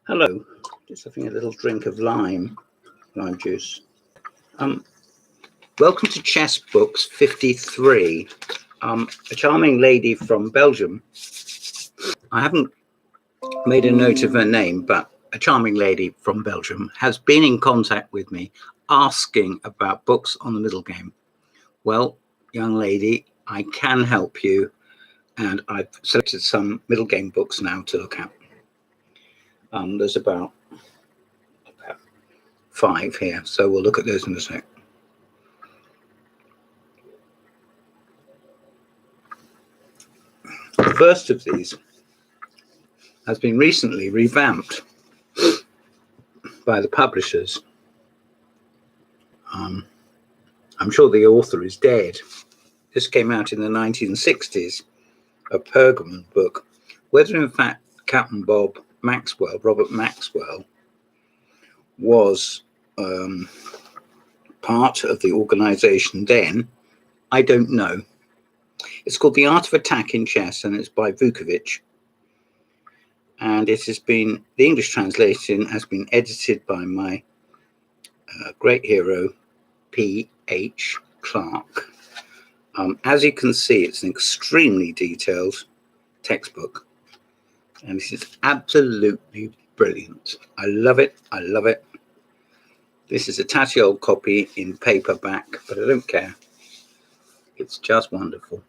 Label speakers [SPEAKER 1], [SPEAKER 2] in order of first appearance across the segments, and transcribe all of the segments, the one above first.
[SPEAKER 1] Hello, just having a little drink of lime juice. Welcome to Chess Books 53. A charming lady from Belgium. I haven't made a note of her name, but a charming lady from Belgium has been in contact with me asking about books on the middle game. Well, young lady, I can help you, and I've selected some middle game books now to look at. There's about 5 here, so we'll look at those in a sec. The first of these has been recently revamped by the publishers. I'm sure the author is dead. This came out in the 1960s, a Pergamon book. Whether in fact Captain Robert Maxwell, was part of the organization then, I don't know. It's called The Art of Attack in Chess, and it's by Vukovic. And it has been, the English translation has been edited by my great hero, P.H. Clark. As you can see, it's an extremely detailed textbook, and this is absolutely brilliant. I love it. I love it. This is a tatty old copy in paperback, but I don't care. It's just wonderful.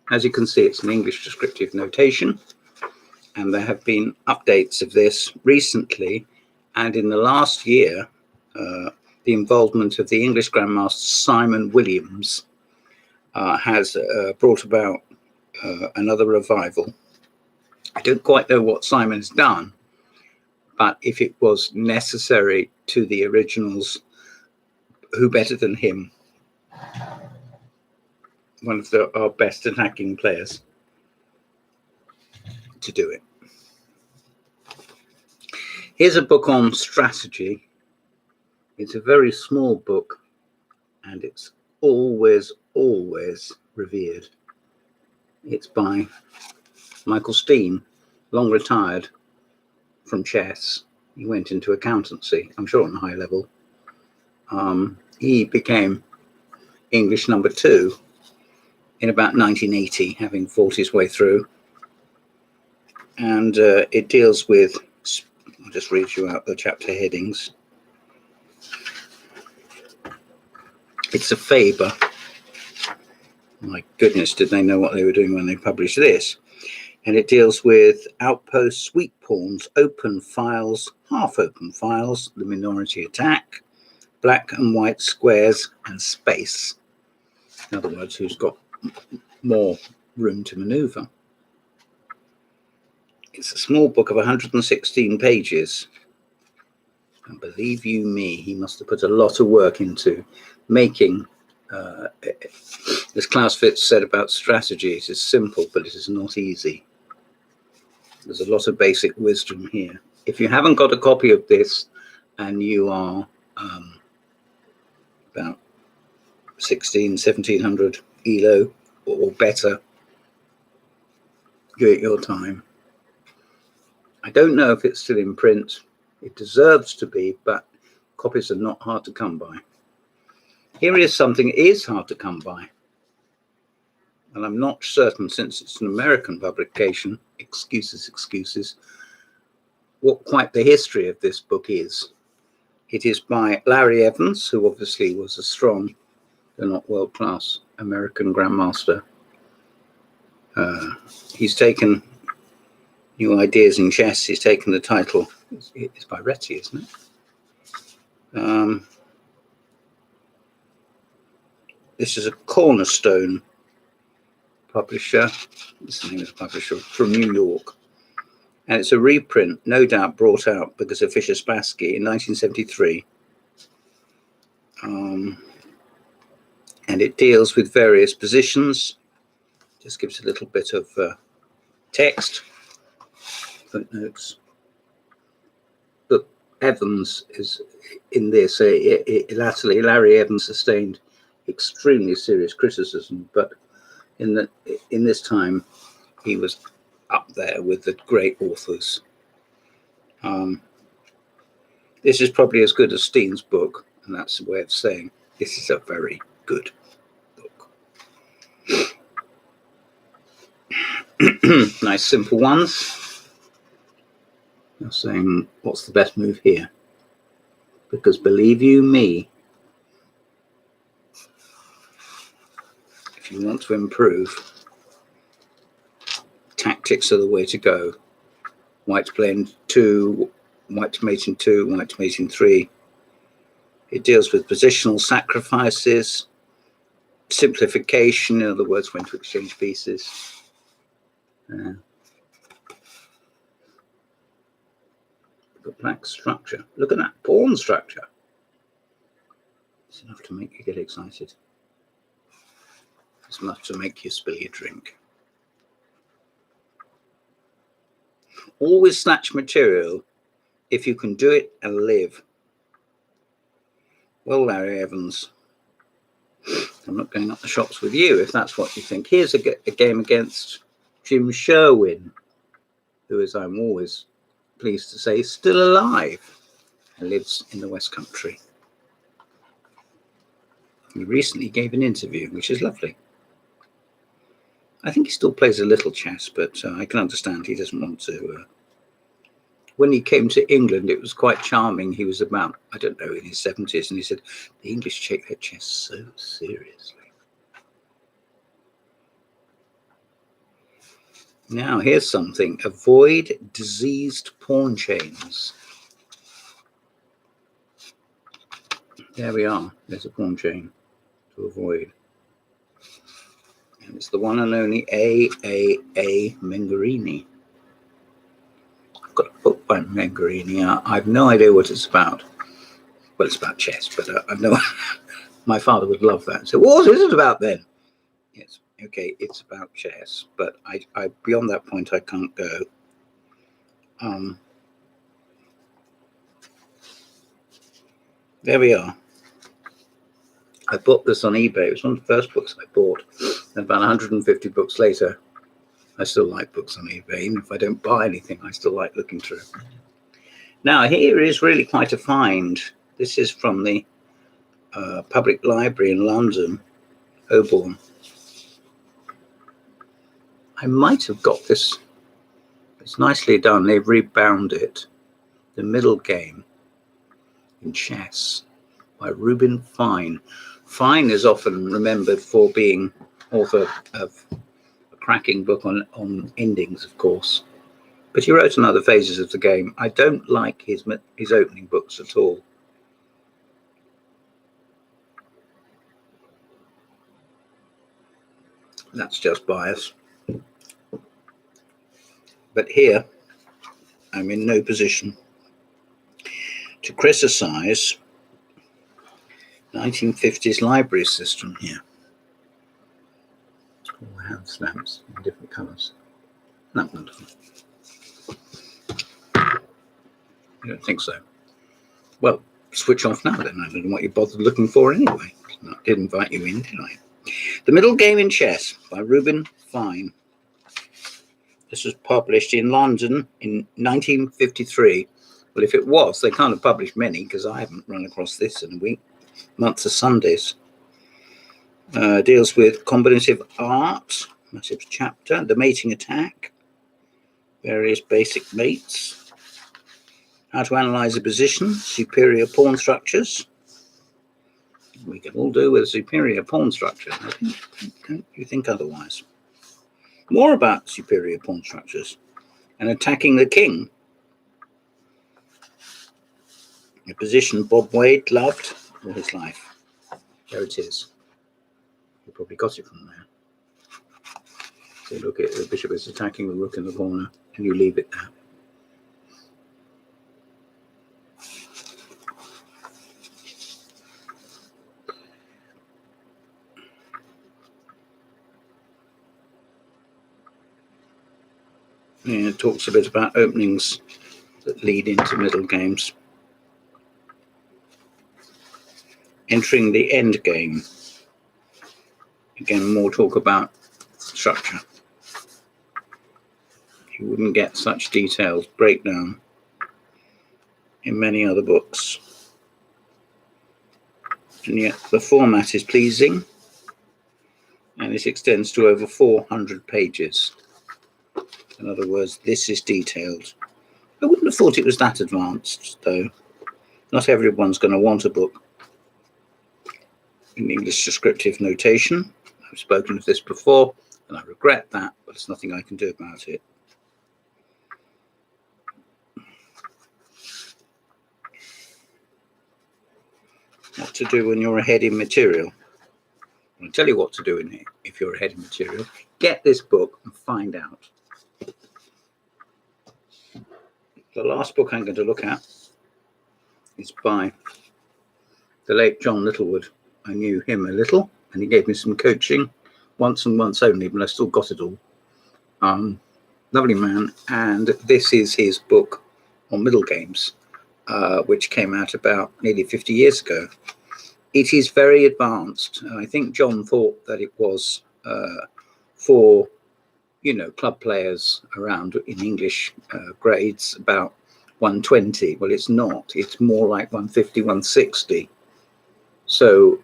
[SPEAKER 1] As you can see, it's an English descriptive notation, and there have been updates of this recently, and in the last year, the involvement of the English Grandmaster Simon Williams has brought about another revival. I don't quite know what Simon's done, but if it was necessary to the originals, who better than him? One of our best attacking players to do it. Here's a book on strategy. It's a very small book, and it's always revered. It's by Michael Steen, long retired from chess. He went into accountancy, I'm sure on a high level. He became English number 2 in about 1980, having fought his way through. And it deals with, I'll just read you out the chapter headings. It's a Faber. My goodness, did they know what they were doing when they published this? And it deals with outposts, weak pawns, open files, half open files, the minority attack, black and white squares, and space. In other words, who's got more room to maneuver. It's a small book of 116 pages. And believe you me, he must have put a lot of work into making, as Klaus Fitz said about strategy, it is simple, but it is not easy. There's a lot of basic wisdom here. If you haven't got a copy of this and you are about 1700 ELO or better, give it your time. I don't know if it's still in print. It deserves to be, but copies are not hard to come by. Here is something that is hard to come by. And I'm not certain, since it's an American publication, excuses, what quite the history of this book is. It is by Larry Evans, who obviously was a strong, though not world-class, American grandmaster. He's taken new ideas in chess. He's taken the title. It's by Retty, isn't it? This is a Cornerstone publisher. This is the name of the publisher, from New York. And it's a reprint, no doubt brought out because of Fisher Spassky in 1973. And it deals with various positions. Just gives a little bit of text, footnotes. But Evans is in this. Latterly, Larry Evans sustained extremely serious criticism, but in this time, he was up there with the great authors. This is probably as good as Steen's book, and that's a way of saying this is a very good book. Nice simple ones. They're saying, what's the best move here? Because believe you me, if you want to improve, tactics are the way to go. White playing 2, white mating 2, white mating 3. It deals with positional sacrifices, simplification, in other words, when to exchange pieces. Got black structure. Look at that pawn structure. It's enough to make you get excited. It's enough to make you spill your drink. Always snatch material if you can do it and live. Well, Larry Evans, I'm not going up the shops with you if that's what you think. Here's a game against Jim Sherwin, who, as I'm always pleased to say, is still alive and lives in the West Country. He recently gave an interview, which is lovely. I think he still plays a little chess, but I can understand he doesn't want to. When he came to England, it was quite charming. He was about, I don't know, in his 70s, and he said, the English take their chess so seriously. Now, here's something. Avoid diseased pawn chains. There we are. There's a pawn chain to avoid. And it's the one and only A. Mengarini. I've got a book by Mengarini. I have no idea what it's about. Well, it's about chess, but I know my father would love that. So what is it about then? Yes, okay, it's about chess, but I beyond that point I can't go. There we are. I bought this on eBay. It was one of the first books I bought. And about 150 books later, I still like books on eBay. Even if I don't buy anything, I still like looking through. Now, here is really quite a find. This is from the Public Library in London, Holborn. I might have got this. It's nicely done. They've rebound it. The Middle Game in Chess by Reuben. Fine is often remembered for being author of a cracking book on endings, of course. But he wrote on other phases of the game. I don't like his opening books at all. That's just bias. But here, I'm in no position to criticize 1950s library system here. All hand stamps in different colours. Not wonderful. You don't think so? Well, switch off now then. I don't know what you bothered looking for anyway. I did invite you in, did I? The Middle Game in Chess by Reuben. This was published in London in 1953. Well, if it was, they can't have published many because I haven't run across this in a week. Months of Sundays. Deals with combinative art, massive chapter, the mating attack, various basic mates, how to analyze a position, superior pawn structures. We can all do with a superior pawn structure. Don't you think otherwise? More about superior pawn structures and attacking the king. A position Bob Wade loved all his life. There it is. You probably got it from there. So look at the bishop is attacking the rook in the corner, and you leave it there. Yeah, it talks a bit about openings that lead into middle games. Entering the end game. Again, more talk about structure. You wouldn't get such detailed breakdown in many other books. And yet the format is pleasing, and it extends to over 400 pages. In other words, this is detailed. I wouldn't have thought it was that advanced, though. Not everyone's going to want a book in English descriptive notation. I've spoken of this before, and I regret that, but there's nothing I can do about it. What to do when you're ahead in material? I'll tell you what to do in it if you're ahead in material. Get this book and find out. The last book I'm going to look at is by the late John Littlewood. I knew him a little, and he gave me some coaching once and once only, but I still got it all. Lovely man, and this is his book on middle games, which came out about nearly 50 years ago. It is very advanced. I think John thought that it was for, club players around in English grades about 120. Well, it's not. It's more like 150, 160. So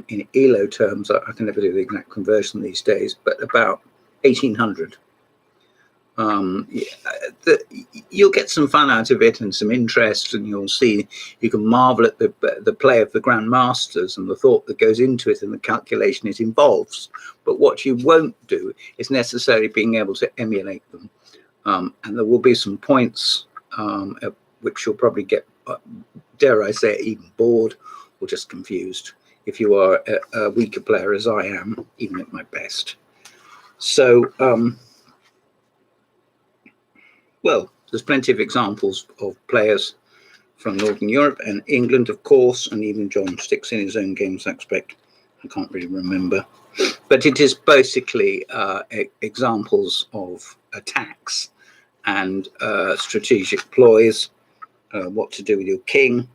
[SPEAKER 1] in ELO terms, I can never do the exact conversion these days, but about 1800. You'll get some fun out of it and some interest, and you'll see, you can marvel at the play of the Grand Masters and the thought that goes into it and the calculation it involves. But what you won't do is necessarily being able to emulate them. And there will be some points at which you'll probably get, dare I say, even bored or just confused if you are a weaker player, as I am, even at my best. So, well, there's plenty of examples of players from Northern Europe and England, of course, and even John sticks in his own games, I expect. I can't really remember. But it is basically examples of attacks and strategic ploys, what to do with your king,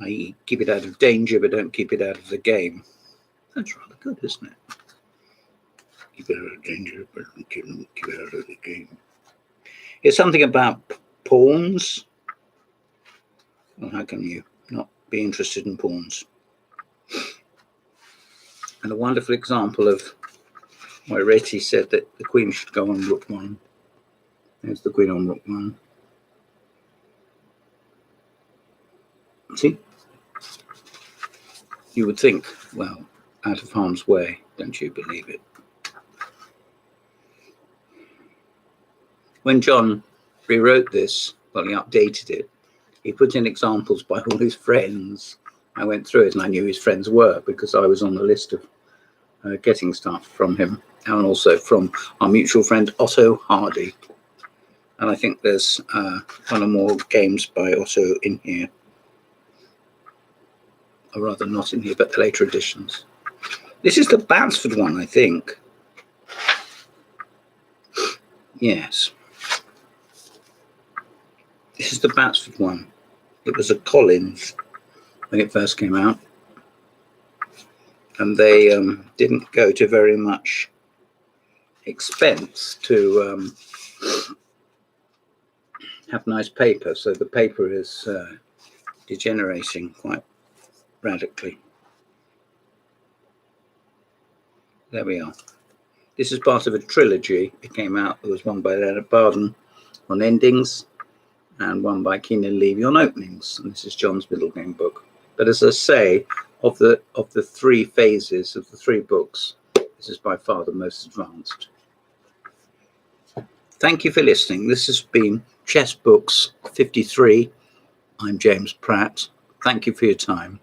[SPEAKER 1] i.e. keep it out of danger, but don't keep it out of the game. That's rather good, isn't it? Keep it out of danger, but keep it out of the game. It's something about pawns. Well, how can you not be interested in pawns? And a wonderful example of where Reti said that the queen should go on rook 1. There's the queen on rook 1. See? You would think, well, out of harm's way, don't you believe it? When John rewrote this, well, he updated it, he put in examples by all his friends. I went through it and I knew his friends were, because I was on the list of getting stuff from him, and also from our mutual friend Otto Hardy. And I think there's one or more games by Otto in here. Or rather not in here, but the later editions. This is the Batsford one, I think. Yes. This is the Batsford one. It was a Collins when it first came out. And they didn't go to very much expense to have nice paper. So the paper is degenerating quite radically. There we are. This is part of a trilogy. It came out. There was one by Leonard Barden on endings, and one by Keenan Levy on openings. And this is John's middle game book. But as I say, of the three phases of the three books, this is by far the most advanced. Thank you for listening. This has been Chess Books 53. I'm James Pratt. Thank you for your time.